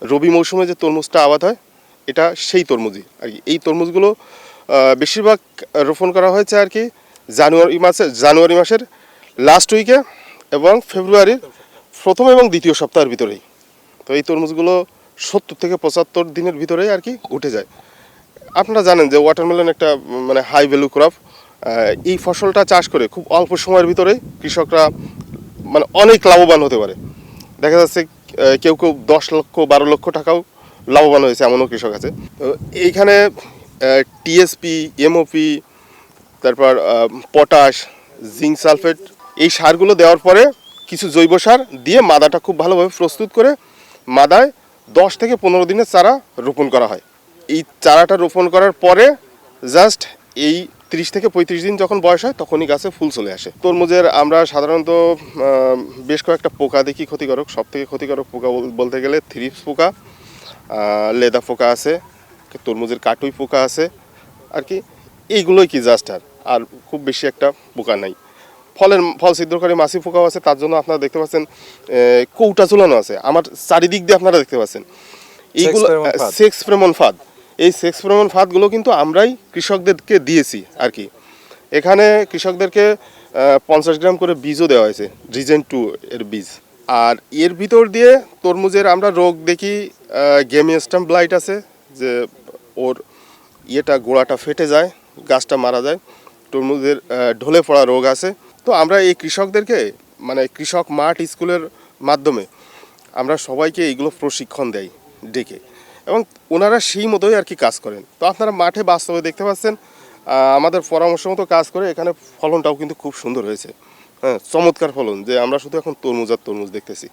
রবি মৌসুমে যে তরমুজটা আবাদ হয় এটা সেই তরমুজই আর কি। এই তরমুজগুলো বেশিরভাগ রোপণ করা হয়েছে আর কি জানুয়ারি মাসের লাস্ট উইকে এবং ফেব্রুয়ারির প্রথম এবং দ্বিতীয় সপ্তাহের ভিতরেই। তো এই তরমুজগুলো 70 থেকে 75 দিনের ভিতরেই আর কি উঠে যায়। আপনারা জানেন যে ওয়াটারমেলন একটা মানে হাই ভ্যালু ক্রপ। এই ফসলটা চাষ করে খুব অল্প সময়ের ভিতরেই কৃষকরা মানে অনেক লাভবান হতে পারে। দেখা যাচ্ছে কেউ কেউ 10 লক্ষ 12 লক্ষ টাকাও লাভবান হয়েছে, এমনও কৃষক আছে। তো এইখানে টিএসপি, এমওপি, তারপর পটাশ, জিঙ্ক সালফেট এই সারগুলো দেওয়ার পরে কিছু জৈব সার দিয়ে মাদাটা খুব ভালোভাবে প্রস্তুত করে মাদায় 10 থেকে 15 দিনের চারা রোপণ করা হয়। এই চারাটা রোপণ করার পরে জাস্ট এই 30 থেকে 35 দিন যখন বয়স হয় তখনই গাছে ফুল চলে আসে। তরমুজের আমরা সাধারণত বেশ কয়েকটা পোকা দেখি ক্ষতিকারক। সব থেকে ক্ষতিকারক পোকা বলতে গেলে থ্রিপস পোকা, লেদা পোকা আছে, তরমুজের কাটুই পোকা আছে আর কি। এইগুলোই কি জাস্ট আর খুব বেশি একটা পোকা নাই। ফল ছিদ্রকারী মাছি পোকাও আছে, তার জন্য আপনারা দেখতে পাচ্ছেন কৌটা ঝুলানো আছে আমার চারিদিক দিয়ে, আপনারা দেখতে পাচ্ছেন এইগুলো সেক্স ফ্রেমন ফাঁদ। এই সেক্স ফ্রেমন ফাঁদগুলো কিন্তু আমরাই কৃষকদেরকে দিয়েছি আর কি। এখানে কৃষকদেরকে 50 গ্রাম করে বীজও দেওয়া হয়েছে, রিজেন 2 এর বীজ। আর এর ভিতর দিয়ে তরমুজের আমরা রোগ দেখি, গেমিস্টাম ব্লাইট আছে, যে ওর গোড়াটা ফেটে যায়, গাছটা মারা যায়। তরমুজের ঢলে পড়া রোগ আছে। তো আমরা এই কৃষকদেরকে মানে কৃষক মাঠ স্কুলের মাধ্যমে আমরা সবাইকে এইগুলো প্রশিক্ষণ দেই ডেকে, এবং ওনারা সেই মতোই আর কি কাজ করেন। তো আপনারা মাঠে বাস্তবে দেখতে পাচ্ছেন আমাদের পরামর্শ মতো কাজ করে এখানে ফলনটাও কিন্তু খুব সুন্দর হয়েছে। হ্যাঁ, চমৎকার ফলন, যে আমরা শুধু এখন তরমুজ আর তরমুজ দেখতেছি।